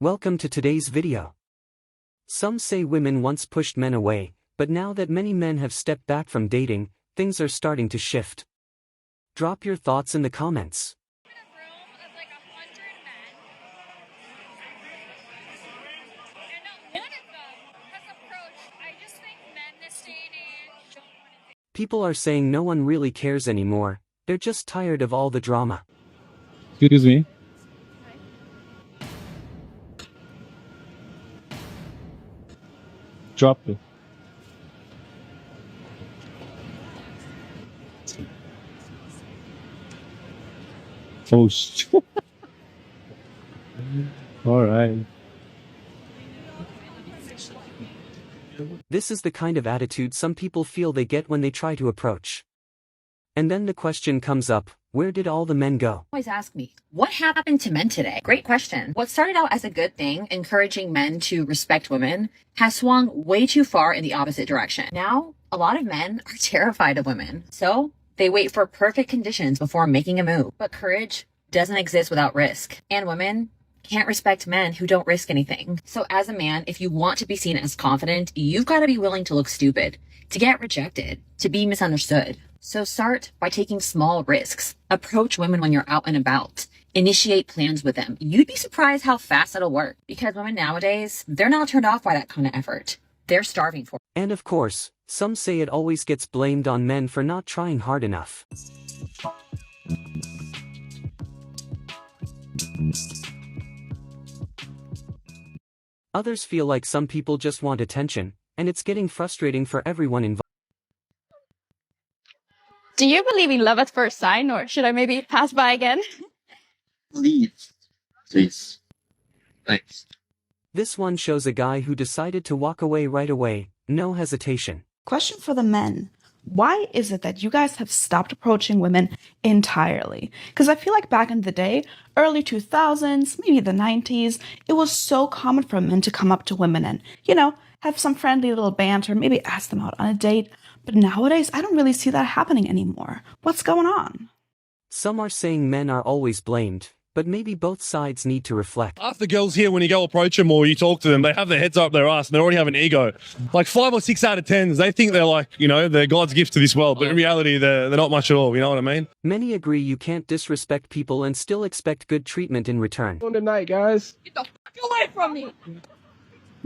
Welcome to today's video. Some say women once pushed men away, but now that many men have stepped back from dating, things are starting to shift. Drop your thoughts in the comments. In a room of like 100 men, and not one of them has approached. I just think men this day and age don't want to date. People are saying no one really cares anymore, they're just tired of all the drama. Excuse me. Drop it. Oh shit. All right. This is the kind of attitude some people feel they get when they try to approach. And then the question comes up, where did all the men go? Always ask me, what happened to men today? Great question. What started out as a good thing, encouraging men to respect women, has swung way too far in the opposite direction. Now, a lot of men are terrified of women, so they wait for perfect conditions before making a move. But courage doesn't exist without risk, and women can't respect men who don't risk anything. So as a man, if you want to be seen as confident, you've got to be willing to look stupid, to get rejected, to be misunderstood. So start by taking small risks. Approach women when you're out and about. Initiate plans with them. You'd be surprised how fast it'll work, because women nowadays, they're not turned off by that kind of effort. They're starving for it. And of course, some say it always gets blamed on men for not trying hard enough. Others feel like some people just want attention, and it's getting frustrating for everyone involved. Do you believe in love at first sight, or should I maybe pass by again? Leave, please. Thanks. This one shows a guy who decided to walk away right away, no hesitation. Question for the men. Why is it that you guys have stopped approaching women entirely? Because I feel like back in the day, early 2000s, maybe the 90s, it was so common for men to come up to women and, have some friendly little banter, maybe ask them out on a date. But nowadays, I don't really see that happening anymore. What's going on? Some are saying men are always blamed, but maybe both sides need to reflect. Half the girls here, when you go approach them or you talk to them, they have their heads up their ass and they already have an ego. Like 5 or 6 out of 10s, they think they're like, they're God's gift to this world, but in reality, they're not much at all, you know what I mean? Many agree you can't disrespect people and still expect good treatment in return. Good night, guys. Get the fuck away from me!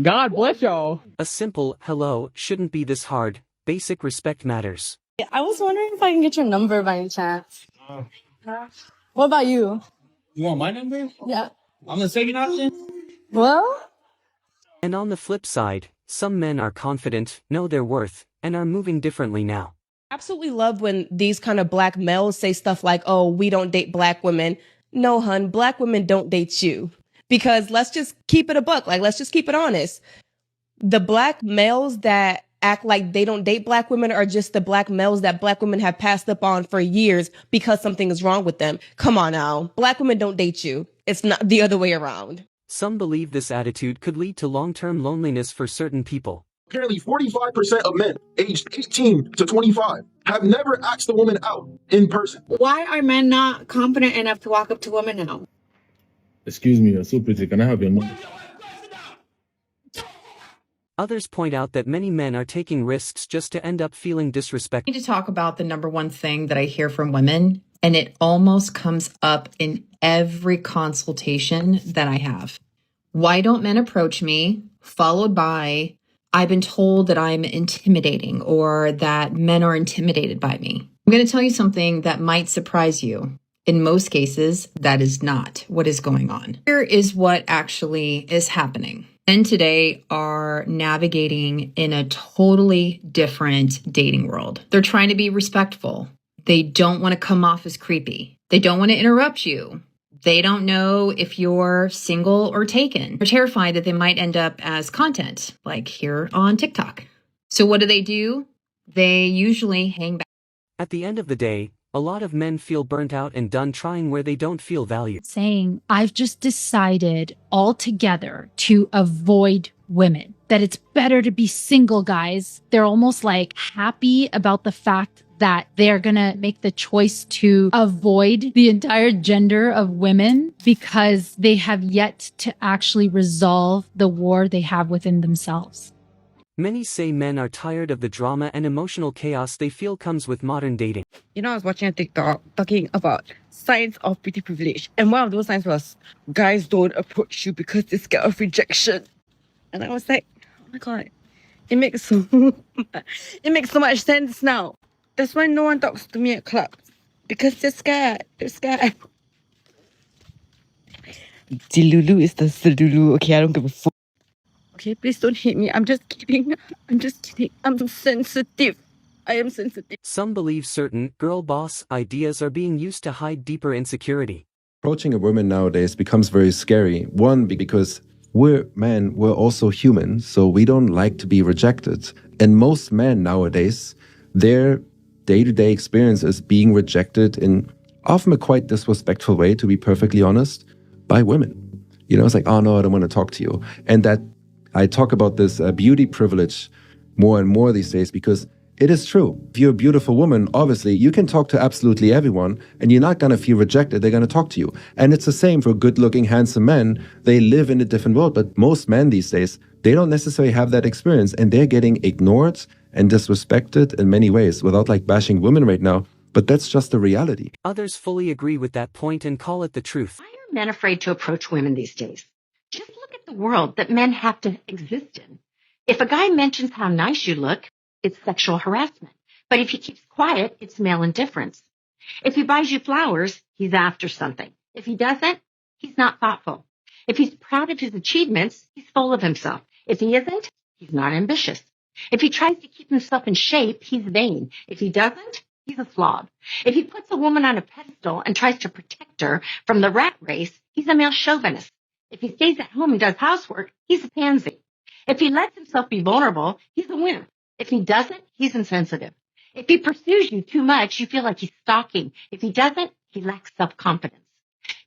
God bless y'all. A simple hello shouldn't be this hard. Basic respect matters. I was wondering if I can get your number by any chance. What about you? You want my number? Yeah. I'm the second option. Well? And on the flip side, some men are confident, know their worth, and are moving differently now. Absolutely love when these kind of black males say stuff like, oh, we don't date black women. No, hun, black women don't date you. Because let's just keep it a buck. Let's just keep it honest. The black males that act like they don't date black women are just the black males that black women have passed up on for years because something is wrong with them. Come on now. Black women don't date you. It's not the other way around. Some believe this attitude could lead to long-term loneliness for certain people. Apparently 45% of men aged 18 to 25 have never asked a woman out in person. Why are men not confident enough to walk up to women now? Excuse me, you're so pretty. Can I have your number? Others point out that many men are taking risks just to end up feeling disrespected. I need to talk about the number one thing that I hear from women, and it almost comes up in every consultation that I have. Why don't men approach me? Followed by, I've been told that I'm intimidating or that men are intimidated by me. I'm going to tell you something that might surprise you. In most cases, that is not what is going on. Here is what actually is happening. Men today are navigating in a totally different dating world. They're trying to be respectful. They don't want to come off as creepy. They don't want to interrupt you. They don't know if you're single or taken. They're terrified that they might end up as content, like here on TikTok. So what do? They usually hang back. At the end of the day, a lot of men feel burnt out and done trying where they don't feel valued. Saying, I've just decided altogether to avoid women, that it's better to be single, guys. They're almost like happy about the fact that they're going to make the choice to avoid the entire gender of women because they have yet to actually resolve the war they have within themselves. Many say men are tired of the drama and emotional chaos they feel comes with modern dating. You know, I was watching a TikTok talking about signs of pretty privilege. And one of those signs was guys don't approach you because they're scared of rejection. And I was like, oh my God, it makes so much sense now. That's why no one talks to me at clubs. Because they're scared. They're scared. Dilulu is the Dilulu. Okay, I don't give a fuck. Okay, please don't hate me. I'm just kidding. I'm just kidding. I'm sensitive. I am sensitive. Some believe certain girl boss ideas are being used to hide deeper insecurity. Approaching a woman nowadays becomes very scary. One, because we're men, we're also human, so we don't like to be rejected. And most men nowadays, their day-to-day experience is being rejected in often a quite disrespectful way, to be perfectly honest, by women. You know, it's like, oh no, I don't want to talk to you. And that I talk about this beauty privilege more and more these days because it is true. If you're a beautiful woman, obviously, you can talk to absolutely everyone and you're not going to feel rejected. They're going to talk to you. And it's the same for good-looking, handsome men. They live in a different world. But most men these days, they don't necessarily have that experience and they're getting ignored and disrespected in many ways without like bashing women right now. But that's just the reality. Others fully agree with that point and call it the truth. Why are men afraid to approach women these days? Just look at the world that men have to exist in. If a guy mentions how nice you look, it's sexual harassment. But if he keeps quiet, it's male indifference. If he buys you flowers, he's after something. If he doesn't, he's not thoughtful. If he's proud of his achievements, he's full of himself. If he isn't, he's not ambitious. If he tries to keep himself in shape, he's vain. If he doesn't, he's a slob. If he puts a woman on a pedestal and tries to protect her from the rat race, he's a male chauvinist. If he stays at home and does housework, he's a pansy. If he lets himself be vulnerable, he's a wimp. If he doesn't, he's insensitive. If he pursues you too much, you feel like he's stalking. If he doesn't, he lacks self-confidence.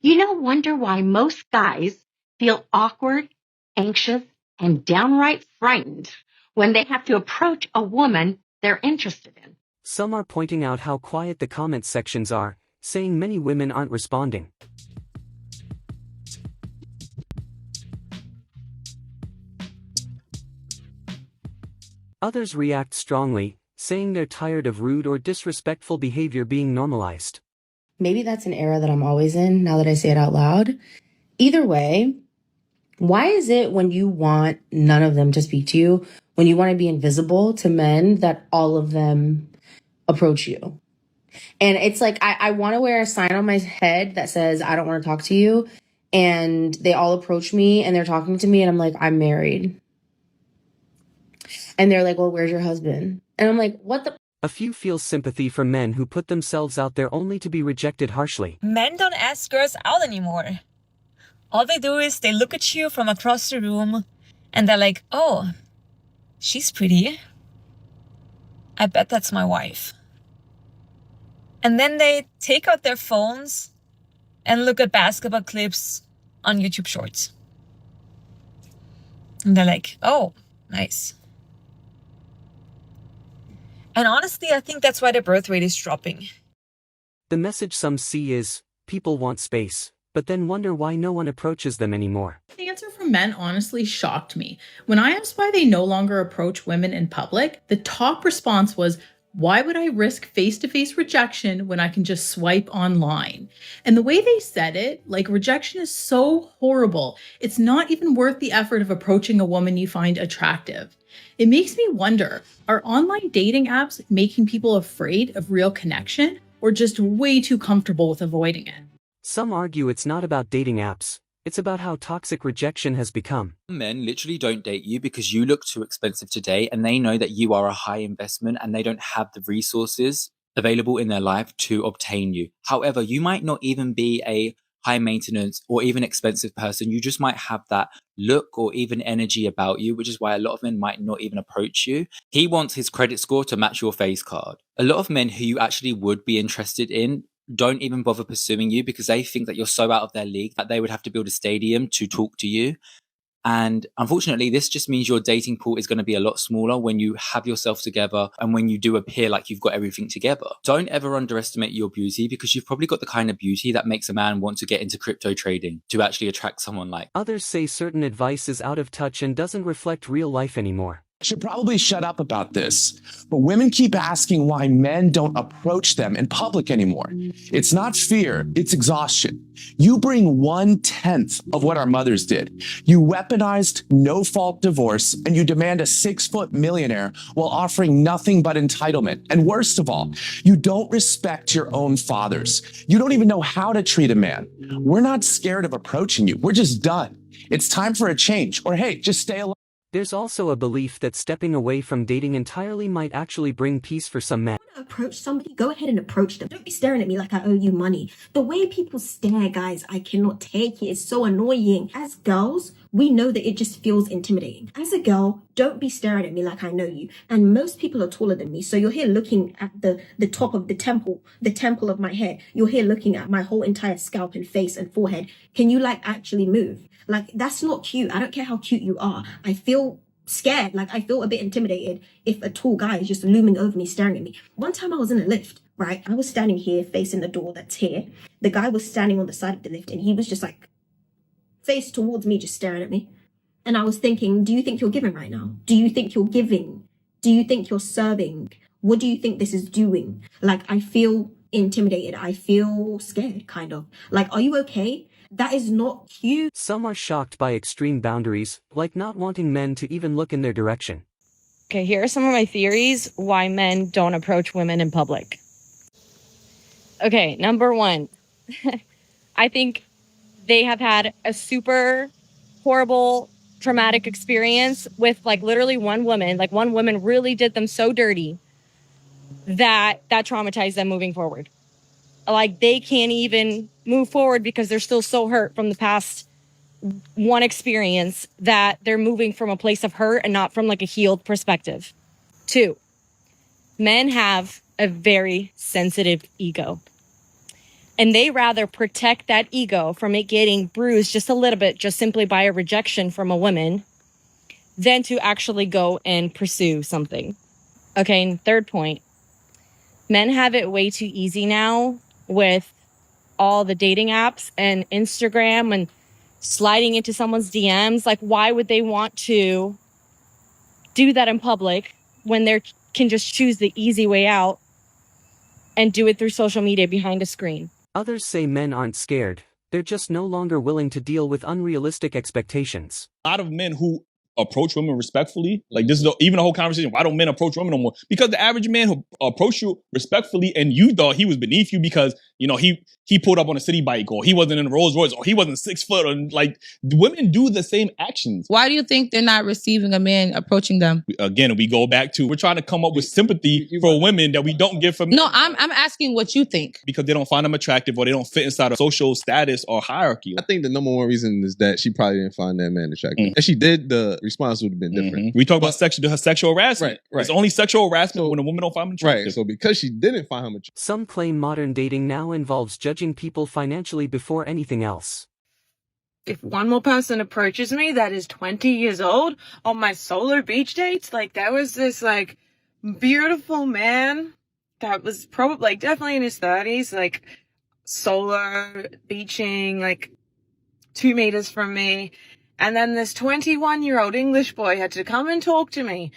Wonder why most guys feel awkward, anxious, and downright frightened when they have to approach a woman they're interested in. Some are pointing out how quiet the comment sections are, saying many women aren't responding. Others react strongly, saying they're tired of rude or disrespectful behavior being normalized. Maybe that's an era that I'm always in, now that I say it out loud. Either way, why is it when you want none of them to speak to you, when you want to be invisible to men, that all of them approach you? And it's like, I want to wear a sign on my head that says, I don't want to talk to you. And they all approach me and they're talking to me and I'm like, I'm married. And they're like, well, where's your husband? And I'm like, what the? A few feel sympathy for men who put themselves out there only to be rejected harshly. Men don't ask girls out anymore. All they do is they look at you from across the room and they're like, oh, she's pretty. I bet that's my wife. And then they take out their phones and look at basketball clips on YouTube Shorts. And they're like, oh, nice. And honestly, I think that's why the birth rate is dropping. The message some see is, people want space, but then wonder why no one approaches them anymore. The answer from men honestly shocked me. When I asked why they no longer approach women in public, the top response was, why would I risk face-to-face rejection when I can just swipe online? And the way they said it, like, rejection is so horrible, it's not even worth the effort of approaching a woman you find attractive. It makes me wonder, are online dating apps making people afraid of real connection or just way too comfortable with avoiding it? Some argue it's not about dating apps, it's about how toxic rejection has become. Men literally don't date you because you look too expensive to date and they know that you are a high investment and they don't have the resources available in their life to obtain you. However, you might not even be a high maintenance or even expensive person. You just might have that look or even energy about you, which is why a lot of men might not even approach you. He wants his credit score to match your face card. A lot of men who you actually would be interested in don't even bother pursuing you because they think that you're so out of their league that they would have to build a stadium to talk to you. And unfortunately, this just means your dating pool is going to be a lot smaller when you have yourself together and when you do appear like you've got everything together. Don't ever underestimate your beauty, because you've probably got the kind of beauty that makes a man want to get into crypto trading to actually attract someone like. Others say certain advice is out of touch and doesn't reflect real life anymore. Should probably shut up about this, but women keep asking why men don't approach them in public anymore. It's not fear, it's exhaustion. You bring 1/10 of what our mothers did. You weaponized no-fault divorce, and you demand a 6-foot millionaire while offering nothing but entitlement. And worst of all, you don't respect your own fathers. You don't even know how to treat a man. We're not scared of approaching you. We're just done. It's time for a change, or hey, just stay alive. There's also a belief that stepping away from dating entirely might actually bring peace for some men. Approach somebody, go ahead and approach them. Don't be staring at me like I owe you money. The way people stare, guys, I cannot take it. It's so annoying. As girls, we know that it just feels intimidating. As a girl, don't be staring at me like I know you. And most people are taller than me. So you're here looking at the top of the temple of my head. You're here looking at my whole entire scalp and face and forehead. Can you actually move? That's not cute. I don't care how cute you are. I feel scared. I feel a bit intimidated if a tall guy is just looming over me, staring at me. One time I was in a lift, right? I was standing here facing the door that's here. The guy was standing on the side of the lift and he was just face towards me, just staring at me. And I was thinking, do you think you're giving right now? Do you think you're giving? Do you think you're serving? What do you think this is doing? I feel intimidated. I feel scared, kind of. Are you okay? That is not cute. Some are shocked by extreme boundaries, like not wanting men to even look in their direction. Okay, here are some of my theories why men don't approach women in public. Okay, number one, I think they have had a super horrible, traumatic experience with literally one woman. One woman really did them so dirty that traumatized them moving forward. They can't even move forward because they're still so hurt from the past one experience that they're moving from a place of hurt and not from a healed perspective. 2, men have a very sensitive ego. And they rather protect that ego from it getting bruised just a little bit, just simply by a rejection from a woman, than to actually go and pursue something. Okay, and 3rd point, men have it way too easy now with all the dating apps and Instagram and sliding into someone's DMs. Why would they want to do that in public when they can just choose the easy way out and do it through social media behind a screen? Others say men aren't scared, they're just no longer willing to deal with unrealistic expectations. A lot of men who approach women respectfully, this is even the whole conversation, why don't men approach women no more? Because the average man who approached you respectfully and you thought he was beneath you because he pulled up on a city bike, or he wasn't in a Rolls Royce, or he wasn't 6 foot, and women do the same actions. Why do you think they're not receiving a man approaching them? Again, we go back to, we're trying to come up with sympathy for women that we don't get from. No, I'm asking what you think. Because they don't find them attractive, or they don't fit inside a social status or hierarchy. I think the number one reason is that she probably didn't find that man attractive. If she did, the response would have been different. We talk about sexual harassment. Right. It's only sexual harassment when a woman don't find him attractive. Right. So because she didn't find him attractive. Some claim modern dating now involves judging people financially before anything else. If one more person approaches me that is 20 years old on my solo beach dates, there was this beautiful man that was probably definitely in his 30s, solo beaching 2 meters from me. And then this 21-year-old English boy had to come and talk to me.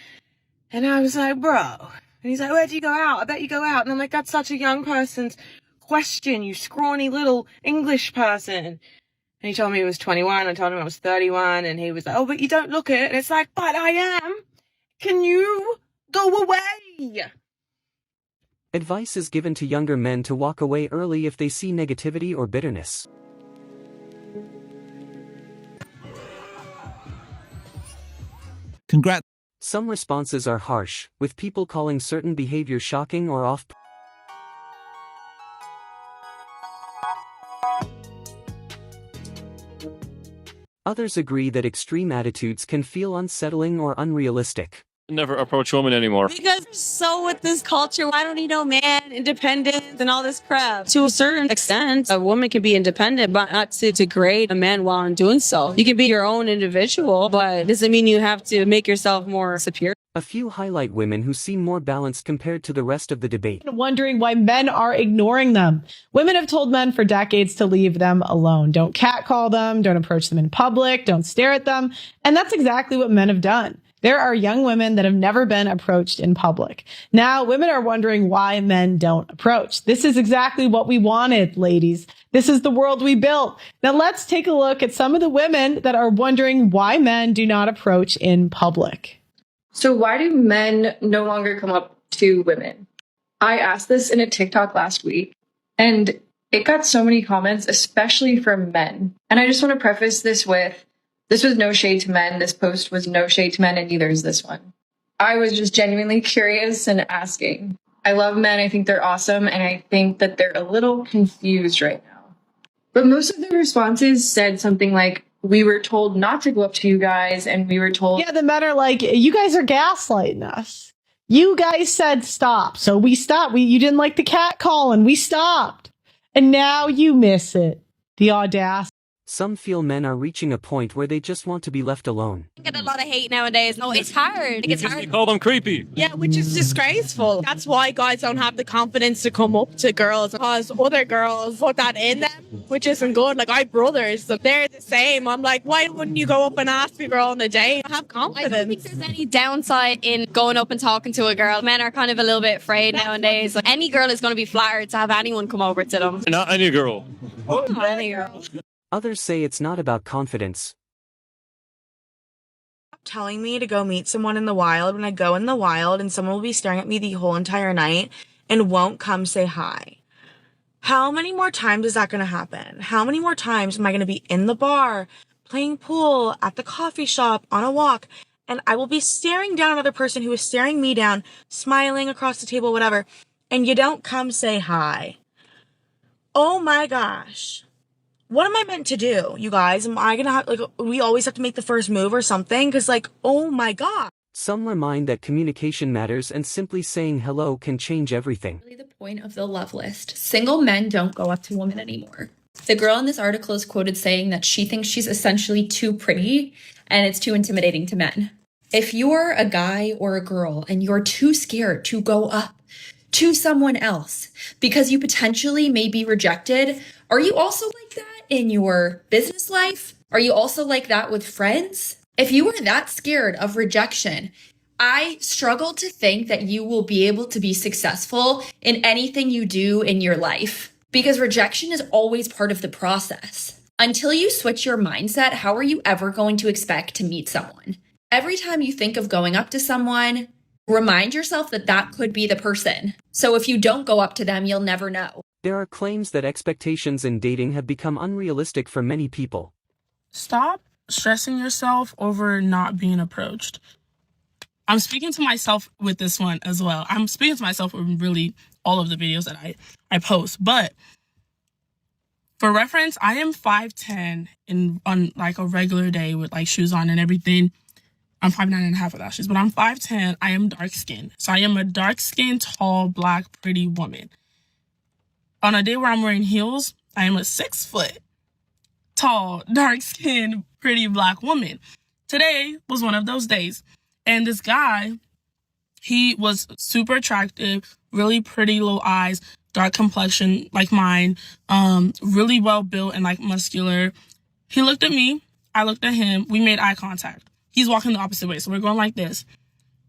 And I was like, bro. And he's like, where do you go out? I bet you go out. And I'm like, that's such a young person's question, you scrawny little English person. And he told me he was 21. I told him I was 31. And he was like, oh, but you don't look it. And it's like, but I am. Can you go away? Advice is given to younger men to walk away early if they see negativity or bitterness. Congrats. Some responses are harsh, with people calling certain behavior shocking or off. Others agree that extreme attitudes can feel unsettling or unrealistic. Never approach women anymore. Because so with this culture, I don't need no man, independence, and all this crap. To a certain extent, a woman can be independent, but not to degrade a man while in doing so. You can be your own individual, but it doesn't mean you have to make yourself more superior. A few highlight women who seem more balanced compared to the rest of the debate. Wondering why men are ignoring them. Women have told men for decades to leave them alone. Don't catcall them, don't approach them in public, don't stare at them. And that's exactly what men have done. There are young women that have never been approached in public. Now, women are wondering why men don't approach. This is exactly what we wanted, ladies. This is the world we built. Now, let's take a look at some of the women that are wondering why men do not approach in public. So why do men no longer come up to women? I asked this in a TikTok last week, and it got so many comments, especially from men. And I just want to preface this with, this was no shade to men. This post was no shade to men, and neither is this one. I was just genuinely curious and asking. I love men. I think they're awesome, and I think that they're a little confused right now. But most of the responses said something like, we were told not to go up to you guys, and we were told... Yeah, the men are like, you guys are gaslighting us. You guys said stop, so we stopped. You didn't like the cat calling. We stopped. And now you miss it. The audacity. Some feel men are reaching a point where they just want to be left alone. I get a lot of hate nowadays. No, it's hard. It's hard. You call them creepy. Yeah, which is disgraceful. That's why guys don't have the confidence to come up to girls, because other girls put that in them, which isn't good. Like, I have brothers, so they're the same. I'm like, why wouldn't you go up and ask a girl on a date? Have confidence. I don't think there's any downside in going up and talking to a girl. Men are kind of a little bit afraid nowadays. Like, any girl is going to be flattered to have anyone come over to them. Not any girl. Not any girl. Others say it's not about confidence. Telling me to go meet someone in the wild when I go in the wild and someone will be staring at me the whole entire night and won't come say hi. How many more times is that going to happen? How many more times am I going to be in the bar, playing pool, at the coffee shop, on a walk, and I will be staring down another person who is staring me down, smiling across the table, whatever, and you don't come say hi? Oh my gosh. What am I meant to do, you guys? Am I gonna have, like, we always have to make the first move or something? Because, like, oh my God. Some remind that communication matters and simply saying hello can change everything. Really the point of the love list. Single men don't go up to women anymore. The girl in this article is quoted saying that she thinks she's essentially too pretty and it's too intimidating to men. If you're a guy or a girl and you're too scared to go up to someone else because you potentially may be rejected, are you also like that in your business life? Are you also like that with friends? If you are that scared of rejection, I struggle to think that you will be able to be successful in anything you do in your life, because rejection is always part of the process. Until you switch your mindset, how are you ever going to expect to meet someone? Every time you think of going up to someone, remind yourself that that could be the person. So if you don't go up to them, you'll never know. There are claims that expectations in dating have become unrealistic for many people. Stop stressing yourself over not being approached. I'm speaking to myself with this one as well. I'm speaking to myself with really all of the videos that I post. But for reference, I am 5'10" on like a regular day with like shoes on and everything. I'm 5'9.5" without shoes, but I'm 5'10". I am dark skinned. So I am a dark skinned, tall, black, pretty woman. On a day where I'm wearing heels, I am a 6 foot tall, dark skinned, pretty black woman. Today was one of those days. And this guy, he was super attractive, really pretty little eyes, dark complexion like mine, really well built and like muscular. He looked at me, I looked at him, we made eye contact. He's walking the opposite way, so we're going like this.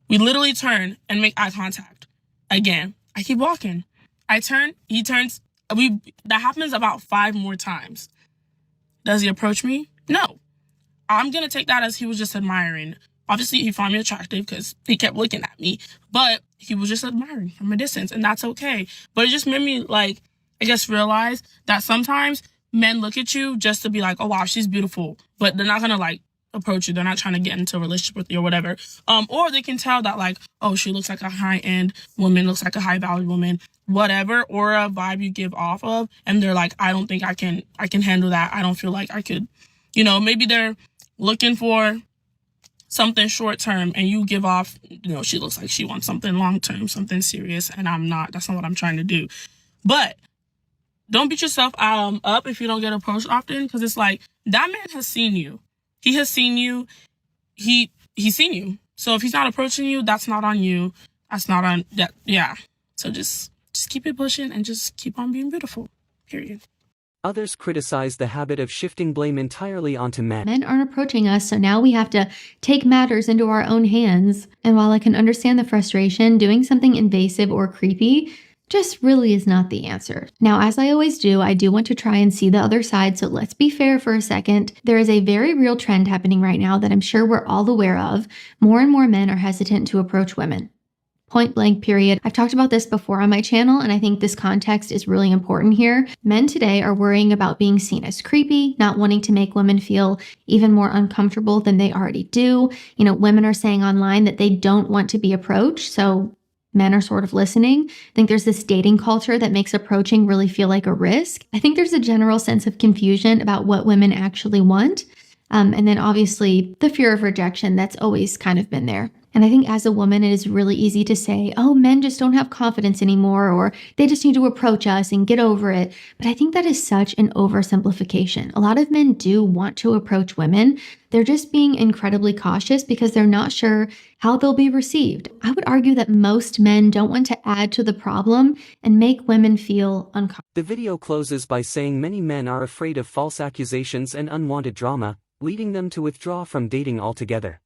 We literally turn and make eye contact. Again, I keep walking. I turn, he turns. That happens about 5 more times. Does he approach me? No. I'm going to take that as he was just admiring. Obviously, he found me attractive because he kept looking at me, but he was just admiring from a distance, and that's okay. But it just made me, like, I guess realize that sometimes men look at you just to be like, oh, wow, she's beautiful, but they're not going to, like, approach you. They're not trying to get into a relationship with you or whatever. Or they can tell that, like, oh, she looks like a high-end woman, looks like a high-value woman, whatever, or a vibe you give off of, and they're like, I don't think I can handle that. I don't feel like I could, maybe they're looking for something short term and you give off, she looks like she wants something long term, something serious, and I'm not. That's not what I'm trying to do. But don't beat yourself up if you don't get approached often, because it's like, that man has seen you. He has seen you. He's seen you. So if he's not approaching you, that's not on you. That's not on that. Yeah. So just keep it pushing and just keep on being beautiful. Period. Others criticize the habit of shifting blame entirely onto men. Men aren't approaching us, so now we have to take matters into our own hands. And while I can understand the frustration, doing something invasive or creepy just really is not the answer. Now, as I always do, I do want to try and see the other side, so let's be fair for a second. There is a very real trend happening right now that I'm sure we're all aware of. More and more men are hesitant to approach women. Point blank, period. I've talked about this before on my channel, and I think this context is really important here. Men today are worrying about being seen as creepy, not wanting to make women feel even more uncomfortable than they already do. Women are saying online that they don't want to be approached, so men are sort of listening. I think there's this dating culture that makes approaching really feel like a risk. I think there's a general sense of confusion about what women actually want. And then obviously the fear of rejection that's always kind of been there. And I think as a woman, it is really easy to say, oh, men just don't have confidence anymore, or they just need to approach us and get over it. But I think that is such an oversimplification. A lot of men do want to approach women. They're just being incredibly cautious because they're not sure how they'll be received. I would argue that most men don't want to add to the problem and make women feel uncomfortable. The video closes by saying many men are afraid of false accusations and unwanted drama, leading them to withdraw from dating altogether.